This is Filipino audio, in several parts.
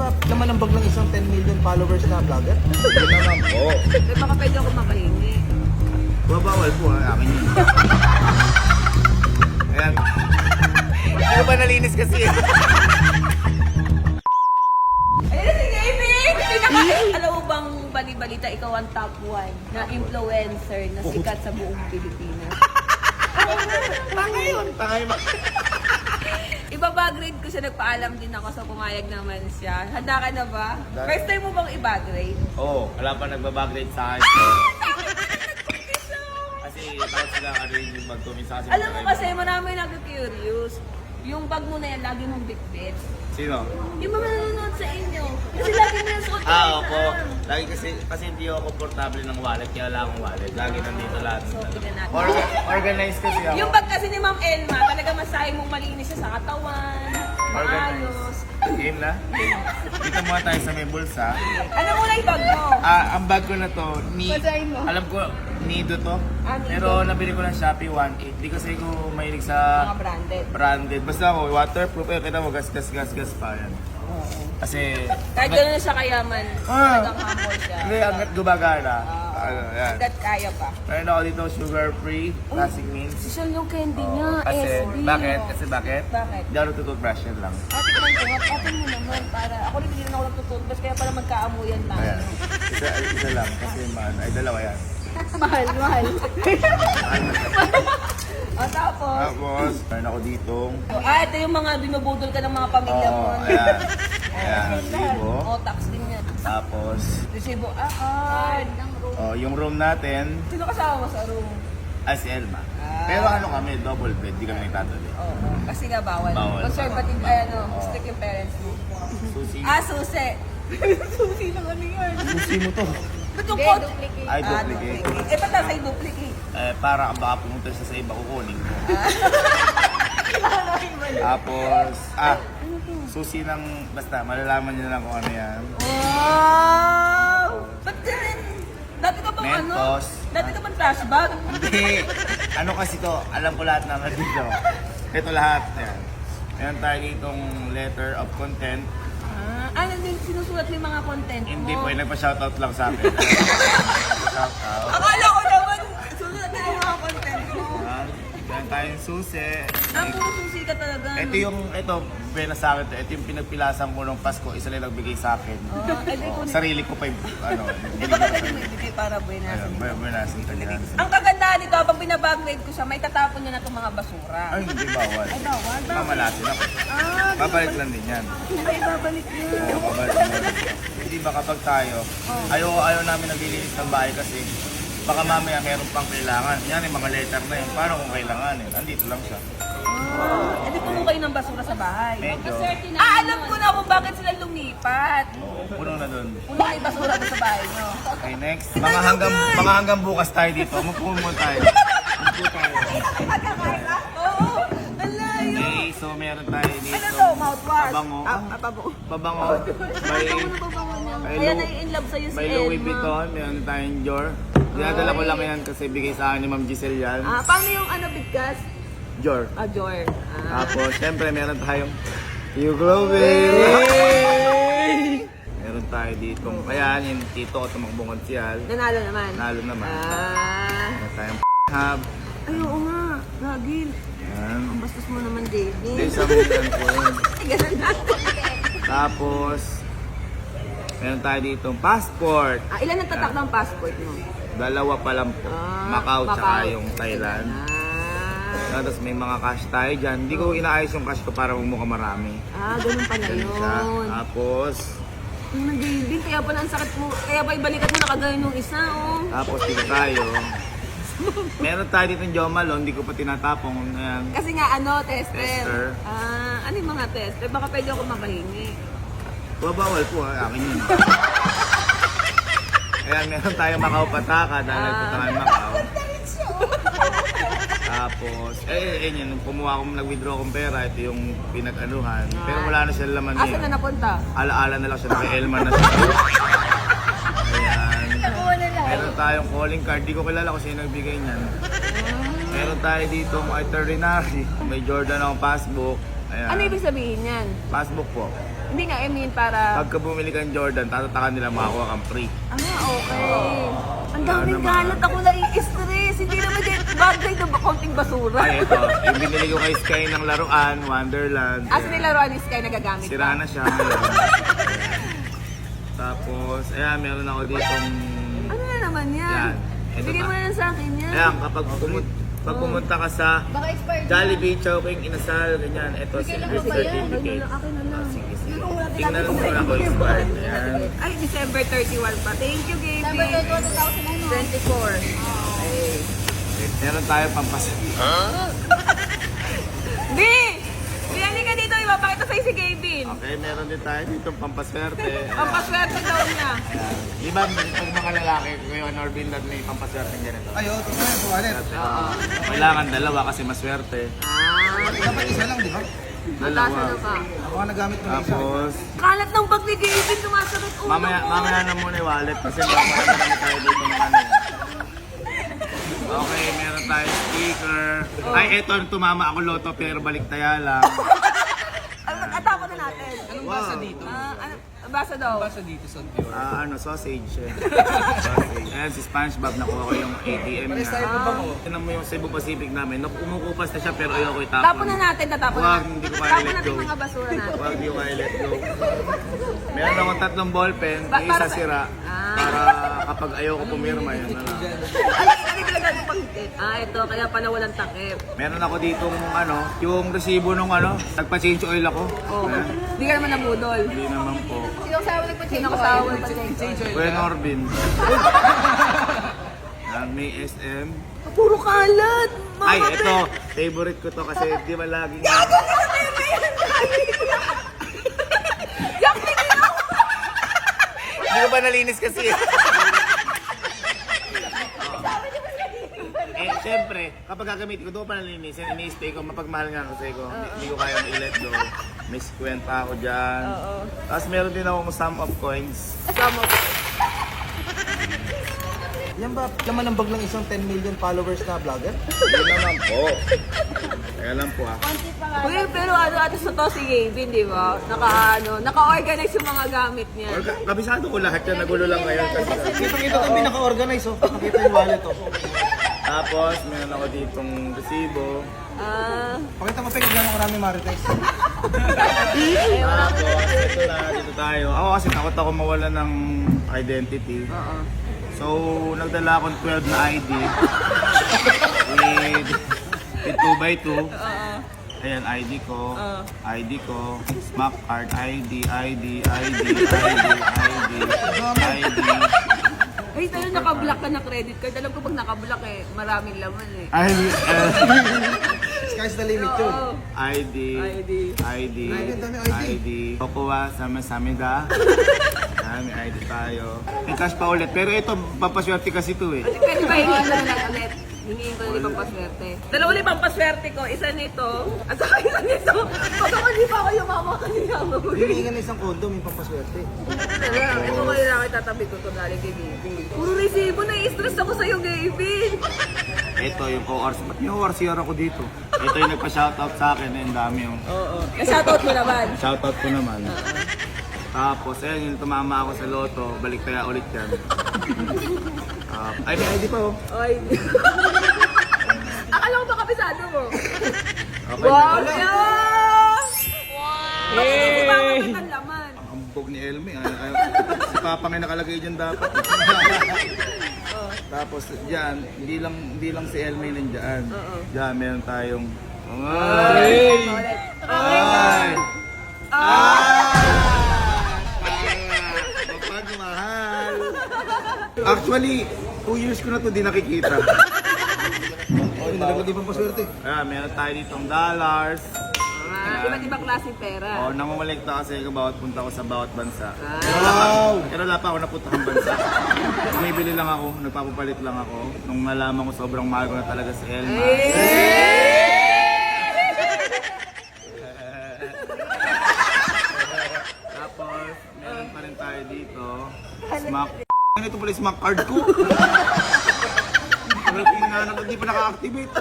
ba naman ang bag ng isang 10 million followers na vlogger? Yun naman po. Baka pwede ako makahingi. Babawal po ha, akin yun. Ayan. Hindi ba nalinis kasi? Ayun si Gaming! Alam mo bang bali-balita, ikaw ang top 1 na influencer na sikat sa buong Pilipinas? Tanga yun. Tanga yun. Ibabag-grade ko siya, nagpaalam din ako sa pumayag naman siya. Handa ka na ba? First time mo bang ibag-grade? Oo, wala pa nagbabagrade sa akin. Kasi takot sila rin yung mag-comment sa akin. Alam mo kasi, marami nag-curious. Yung bag mo na yan, lagi mong bitbit. Sino? Yung mga nanonood sa inyo. Kasi lagi mo yung suot Opo. Lagi kasi hindi ako komportable ng wallet, kaya wala akong wallet. Lagi nandito lahat. So, tignan natin. Organized kasi ako. Yung bag kasi ni Ma'am Elma, talaga masahe mong malinis siya sa katawan, maayos. Game na? Dito muna tayo sa may bulsa. Ano muna yung bag mo? Ang bag ko na to, Basahin mo. alam ko, Nido to. Nido. Pero nabili ko ng Shopee 1.8. Di kasi ko mahilig sa Mga branded. branded. Basta ako, waterproof. Kita mo, gas pa yan. Kasi... Kahit gano'n na siya kayaman, talagang humble siya. Hindi, hanggat gumagana. Yan. Hanggat kaya pa. Meron ako dito, sugar-free, classic mints. Social yung candy niya, Kasi, SB. bakit? Kasi bakit? Bakit? Hindi ako tututbrush yan lang. Ate ko lang ito, open mo naman para, ako rin hindi na ako nagtututbas, kaya pala magkaamuyan tayo. Ayan. Isa lang, kasi ay dalawa yan. Mahal. O tapos, Tapos, meron ako ditong... ito yung mga binubudol ka ng mga pamilya mo. Oo, ayan. Ayan, resibo. O, tax din yan. Tapos, Resibo, card. yung room natin, Sino kasama mo sa room? as Elma. Pero ano kami, double bed, di kami nagtatabi. Oo, kasi nga bawal. Bawal. Conservative, strict yung parents mo. Susi. Susi. Susi lang ano yan. Susi mo to. Ba't yung code? Ay, duplicate. Ba't nasa yung duplicate? Para baka pumunta siya sa iba kukunin ko. Tapos, susi ng, basta, malalaman niyo na lang kung ano yan. Wow! Ba't ganun? Dati ka bang ano? Mentos. Dati ka bang trash bag? Hindi. Ano kasi to, alam ko lahat naman dito. Ito lahat. Yan. Meron tayo ditong letter of content. Ano din sinusulat mo yung mga content mo? Hindi po, nagpa-shoutout lang sa akin. Shoutout. Akala ko naman, susulat na yung mga content mo. Meron tayong susi. Puro susi ka talaga. Ito, bena sa akin to. Ito yung pinagpilasan ko nung Pasko, isa lang nagbigay sa akin. Sarili ko pa yung, Di ba kasi may bigay para buenas? buenasin ka dyan. Ang kagandahan nito, pag binabag-grade ko siya, may tatapon niya na itong mga basura. Ay, hindi bawal. Ay, bawal. Mamalasin ako. Babalik lang din yan. Ay, babalik niya. Oo, babalik lang. Hindi ba kapag tayo, ayaw namin naglilinis ng bahay kasi baka mamaya meron pang kailangan. Yan yung mga letter na yun. Paano kung kailangan eh? Andito lang siya. Hindi puno kayo ng basura sa bahay. Medyo. Alam ko na kung bakit sila lumipat. Oo, puno na dun. Puno na yung basura doon sa bahay nyo. Okay, next. Mga hanggang bukas tayo dito. Magpuno mo tayo. Magpuno tayo. Oo, alayo. Okay, so meron tayo dito. Ano to? Mouthwash? Pabango. Pabango. Kaya nai-inlove sa'yo si May Louis Elma. Vuitton. Meron tayong Dior. Dinadala ko lang yan kasi bigay sa akin ni Ma'am Giselle yan. Paano yung bigkas? Dior. Jor. Tapos, syempre, meron tayong Hugo Baby! Meron tayo dito. Kaya yung tito ko tumakbong konsyal. Nanalo naman. Nalo naman. Meron tayong hub. Ay, oo nga. Ragil. Yan. Ang bastos mo naman, David. Then, sa million po yun. Ay, ganun na. Tapos, meron tayo dito passport. Ilan ang tatak ng passport mo? Dalawa pa lang po. Macau tsaka yung Thailand. Tapos may mga cash tayo dyan. Hindi ko inaayos yung cash ko para magmukha marami. Ganun pala Ganun siya. yun. Tapos, Ang David, kaya pala ang sakit mo. Kaya pa ibalikat mo nakagayon yung isa, oh. tapos dito tayo. Meron tayo dito yung Jomalo, hindi ko pa tinatapong. Ayan. Kasi nga, tester. Tester. Ano yung mga tester? Baka pwede ako makahingi. Bawal po akin yun. Ayan, meron tayong Macau Pataka dahil nagpunta kami Macau. Tapos, yun, kumuha akong nag-withdraw akong pera, ito yung pinag-anuhan. Pero wala na siya laman Asa na napunta? Alaala na lang siya, naka-Elman na siya. Ayan. Nakuha na lang. Meron tayong calling card, di ko kilala kung sino nagbigay niyan. Meron tayo dito mga itinerary. May Jordan akong passbook. Ayan. Ano ibig sabihin yan? Passbook po. Hindi nga, I mean para... Pagka bumili kang Jordan, tatatakan nila makakuha kang free. Okay. Ang daming galat ako nai-stress. Hindi naman din bagay na kaunting basura. Ay, ito. Yung binili ko kay Sky ng laruan, Wonderland. As nilaruan ni Sky nagagamit Sira na siya ngayon. Tapos, ayan, meron ako ditong... Ano na naman yan? Yan. Ito Bigyan mo pa. na lang sa akin yan. Ayan, kapag pumunta ka sa Baka expired Jollibee, Chowking, Inasal, ganyan. Ito, silver certificate. Akin na lang. Sige. Tingnan mo muna ko expired. Ayan. Ay, December 31 pa. Thank you, Gaby. December 31, 2024. Ay. Meron tayo pampas. B! Biyani ka dito, ipapakita sa'yo si Gavin. Okay, meron din tayo ditong pampaswerte. Ang paswerte daw niya. Ayan. Di ba, pag mga lalaki, ngayon Norvin na may pampaswerte ganito. Ay, ito na yung wallet. Kailangan dalawa kasi maswerte. Dapat isa lang, di ba? Mataas na ka. Ako ang nagamit mo ng isa. Tapos, Kalat ng bag ni Gavin, sumasakit ulo mamaya na muna yung wallet kasi marami tayo dito ng ano. Okay, meron tayo sticker. Ay, eto, tumama ako loto pero baliktaya lang. Atapon na natin. Anong basa dito? Ano? Basa daw. Basa dito sa Dior. Sausage. Sausage. Ayan, si SpongeBob, nakuha ko yung ATM Pares tayo niya. ba mo? Tignan mo yung Cebu Pacific namin. Umukupas na siya pero ayoko itapon. Tapon na natin, tatapon Huwag, na. hindi ko kaya Tapon let natin go. mga basura natin. Huwag, hindi ko kaya let go. Meron akong 3 ballpen, Para isa sa- sira. Ah. Para kapag ayoko pumirma, yun na lang. Ano talaga yung pangkit? Ito, kaya pala walang takip. Meron ako ditong yung resibo nung nagpa-change oil ako. Oh, Ayan. hindi ka naman namudol. Hindi naman po. Sino kasama nagpa-change? Sino kasama nagpa-change? Kuya Norbin. May SM. Puro kalat! Ay, ito. Favorite ko to kasi di ba laging... Hindi ko ba nalinis kasi? Siyempre, kapag gagamit ko, doon pa nalinis. Ini-stay ko, mapagmahal nga kasi ko. Hindi ko kaya i-let go. May kwenta ako dyan. Tapos meron din akong sum of coins. Kasama ko. Yan ba laman ng bag ng isang 10 million followers na vlogger? Yun naman po. Kaya lang po Uy, pero ano sa to si Gavin, di ba? Naka-organize yung mga gamit niya. Kabisado ko lahat yan. Nagulo lang ngayon. Kita kami naka-organize, oh. Nakita yung wallet, oh. Tapos, meron ako ditong resibo. Pakita mo, Peg, gano'ng karami marites. Tapos, ito na, dito tayo. Ako kasi takot ako mawala ng identity. So, nagdala akong 12 na ID. with 2x2. Ayan, ID ko. Smack card, ID. Ay, tayo naka-block ka na credit card. Alam ko pag naka-block maraming laman Sky's the limit yun. ID. Kukuha sa Masamida. May ID tayo. May cash pa ulit. Pero ito, papaswerte kasi ito eh. Pwede ba hingin ko na lang ulit? Hingin ko na yung pampaswerte. Dalawa ulit pampaswerte ko. Isa nito. At saka isa nito. Pag ako hindi pa ako yumama kanina mo. Hinihingan na isang condom, yung pampaswerte. Ito kayo na itatabi ko ito galing kay Gavin. Puro resibo, na-stress ako sa'yo, Gavin. Ito yung ORC. Ba't may ORCR ako dito? Ito yung nagpa-shoutout sa akin. Ang dami yung Shoutout mo naman. shoutout ko naman. Tapos, ayun, yung tumama ako sa loto. Balik kaya ulit yan. Ay, may ID pa oh. Ay. Akala ko ba kabisado mo? Okay. Wow! Bakit hindi ba makita ang laman? Ang hambog ni Elmi. Si Papa nga nakalagay dyan dapat. Tapos, dyan, hindi lang si Elmi nandiyan. Dyan, meron tayong... Ay! Ay! Pagmahal! Actually, 2 years ko na ito di nakikita. Oh, nalaglag yung pampaswerte. Meron tayo ditong dollars. Iba't ibang klaseng pera. Namamalikta kasi ako bawat punta ko sa bawat bansa. Wow! Pero wala pa ako napuntahang bansa. Bumibili lang ako, nagpapapalit lang ako. Nung nalaman ko sobrang mahal ko na talaga si Elma. Tapos, meron pa rin tayo dito. Smack. Ano ito pala yung smack card ko? Pero hindi pa naka-activate.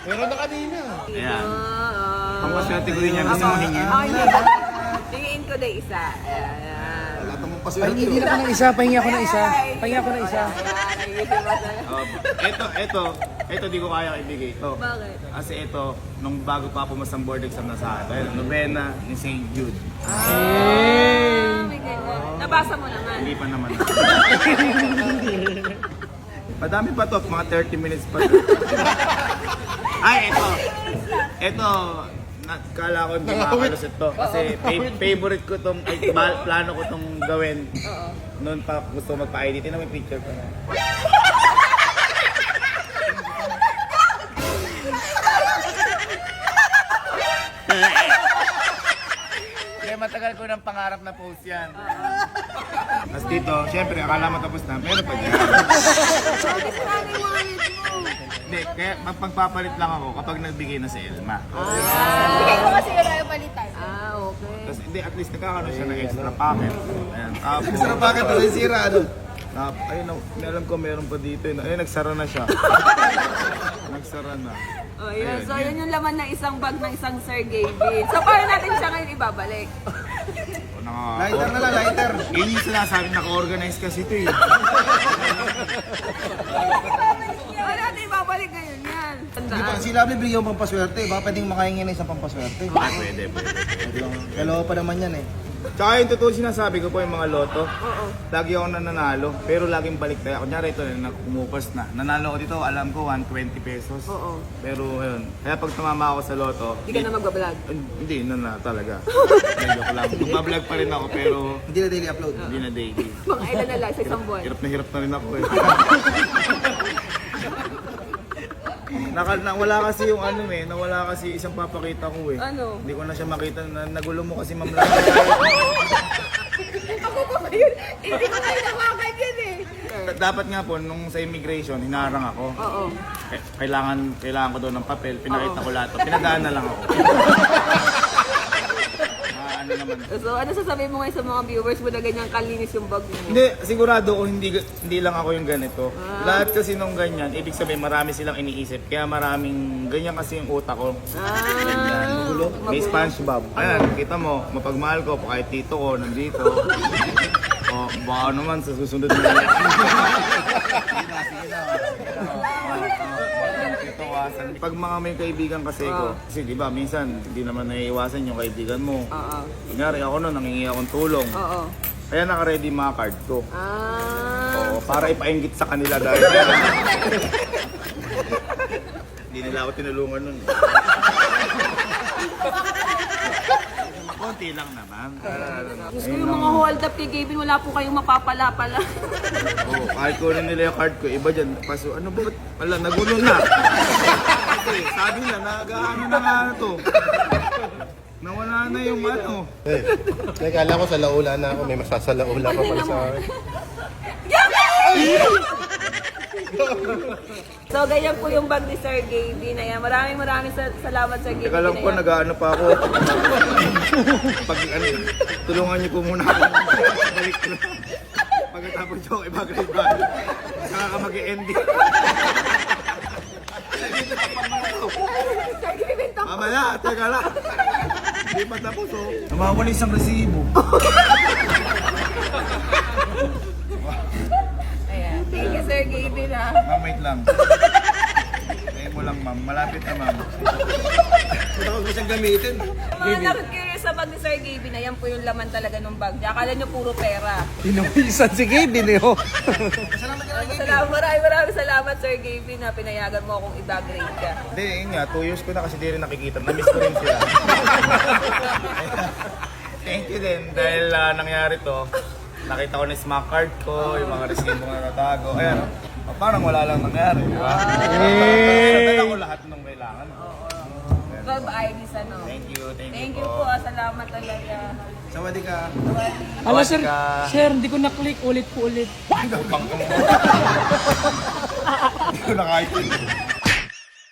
Meron na kanina. Ayan. Pampaswerte ko rin yan. Gusto mo hingin? Okay na. Hingin ko na isa. Ayan. Wala tong Ay, paswerte. hindi na ako ng isa. Pahingi ako ng isa. Pahingi ako ng isa. Ayan, nag-iisip mo talaga. Ito di ko kaya ibigay ito. Bakit? Kasi ito, nung bago pa pumas ang board exam na sa akin, novena ni St. Jude. May ganyan. Nabasa mo naman. Hindi pa naman. Madami pa to, mga 30 minutes pa. Ay, ito, kala ko hindi makakalusot to. Kasi favorite ko tong, plano ko tong gawin. Oo. Noon pa gusto magpa-ID. Tingnan mo yung picture ko na. Kaya matagal ko ng pangarap na post yan. Tapos dito, syempre, akala mo tapos na, meron pa dyan. Hindi, kaya magpapalit lang ako kapag nagbigay na si Elma. Bigay ko kasi wala yung palitan. Okay. Tapos hindi, at least nagkakaroon siya ng extra packet. Ayan, tapos... Sarap bakit ito? Sira ano? Ayun, alam ko meron pa dito. Ayun, nagsara na siya. Nagsara na. Oh, yun. So, yun yung laman ng isang bag ng isang Sir Gavin. So, paano natin siya ngayon ibabalik? Lighter na lang, lighter. Yun yung sinasabi, naka-organize kasi ito eh. Paano natin ibabalik ngayon yan? Di ba, sila bibigyan mo pang paswerte. Baka pwedeng makahingi na isang pang paswerte. Ah, pwede. Kalawa pa naman yan eh. Tsaka yung totoo sinasabi ko po yung mga loto. Lagi ako nananalo, pero laging balik tayo. Kunyari ito, kumupas na. Nanalo ko dito, alam ko, 120 pesos. Oo. Pero ayun, kaya pag tumama ako sa loto, Hindi ka na magbablog. hindi na talaga. Joke lang. Magbablog pa rin ako, pero Hindi na daily upload. hindi na daily. Mga ilan na lang sa isang buwan. Hirap na rin ako eh. Nawala kasi yung ano eh, nawala kasi isang papakita ko eh. Ano? Hindi ko na siya makita, nagulo mo kasi Ma'am Lara. Ako pa ngayon, hindi ko kayo nawakan yan eh. Dapat nga po, nung sa immigration, hinarang ako. Oo. Kailangan ko doon ng papel, pinakita ko lahat. Pinadaan na lang ako. Ano naman. So, ano sasabihin mo ngayon sa mga viewers mo na ganyan kalinis yung bag mo? Hindi, sigurado ko hindi lang ako yung ganito. Lahat kasi nung ganyan, ibig sabihin marami silang iniisip. Kaya maraming ganyan kasi yung utak ko. Magulo. May SpongeBob. Ayan, kita mo, mapagmahal ko, kahit tito ko nandito. O, baka naman sa susunod na yan. Pag mga may kaibigan kasi ko, kasi di ba minsan hindi naman naiiwasan yung kaibigan mo. Oo. Kunyari ako noon, nangingi akong tulong. Oo. Kaya naka-ready mga card ko. Ah. Oo, para ipainggit sa kanila dahil hindi nila ako tinulungan nun. Konti lang naman. Gusto ko yung mga hold up kay Gavin, wala po kayong mapapala pala. Oo, kahit kunin nila yung card ko, iba dyan. Paso, ano ba? Wala, nagulo na. Kasi sabi nila, nag-ano na nga to. Nawala na yung ano. Nagkala ko sa laula na ako. May masasalaula pa pala sa akin. So, ganyan po yung bag ni Sir Gavin. Ayan, maraming salamat Sir Gavin. Teka lang po, Ayan. nag-ano pa ako. Pag ano, tulungan niyo po muna ako. Balik ko na. Pagkatapos yung iba-grade ba? Saka ka mag-ending. Sir Gavin, to. Mamaya, teka lang. Hindi pa tapos oh. Namawala isang resibo. Ayan. Thank you Sir Gavin ha. Ma'am, wait lang. Tayo mo lang ma'am, malapit na ma'am. Huwag mo siyang gamitin. Mga nakikurious sa bag ni Sir Gavin, ayan po yung laman talaga ng bag niya. Akala niyo puro pera. Pinuwisan si Gavin eh. Oh. Maraming salamat Sir Gavin na pinayagan mo akong i-grade ka. Hindi, yun nga, 2 years ko na kasi di rin nakikita. Na-miss ko rin sila. Thank you din dahil nangyari to. Nakita ko na yung smart card ko, yung mga resibo na natago. Ayan, parang wala lang nangyari, di ba? Dala ko lahat ng kailangan. Bag ID sa no. Thank you Thank you po. Salamat talaga. Sawadi ka. Ala sir, ka. sir, hindi ko na-click ulit po ulit. Bangka mo. Hindi ko nakakita.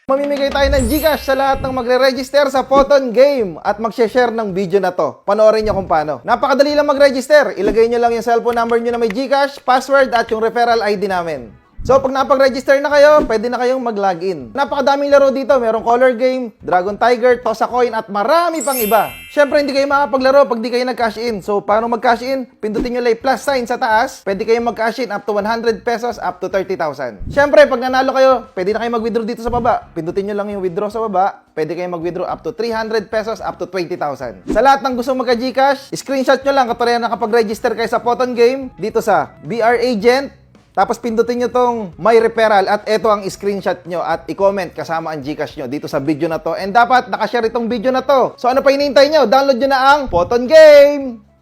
Mamimigay tayo ng GCash sa lahat ng magre-register sa Photon Game at mag-share ng video na to. Panoorin nyo kung paano. Napakadali lang mag-register. Ilagay nyo lang yung cellphone number nyo na may GCash, password at yung referral ID namin. So, pag napag-register na kayo, pwede na kayong mag-login. Napakadaming laro dito. Merong Color Game, Dragon Tiger, Toss a Coin, at marami pang iba. Siyempre, hindi kayo makapaglaro pag di kayo nag-cash in. So, paano mag-cash in? Pindutin nyo lang yung plus sign sa taas. Pwede kayong mag-cash in up to 100 pesos, up to 30,000. Siyempre, pag nanalo kayo, pwede na kayong mag-withdraw dito sa baba. Pindutin nyo lang yung withdraw sa baba. Pwede kayong mag-withdraw up to 300 pesos, up to 20,000. Sa lahat ng gusto magka-Gcash, screenshot nyo lang katulad na nakapag-register kayo sa Photon Game dito sa BR Agent. Tapos pindutin nyo tong My Referral at ito ang screenshot nyo at i-comment kasama ang Gcash nyo dito sa video na to. And dapat nakashare itong video na to. So ano pa hinihintay nyo? Download nyo na ang Photon Game!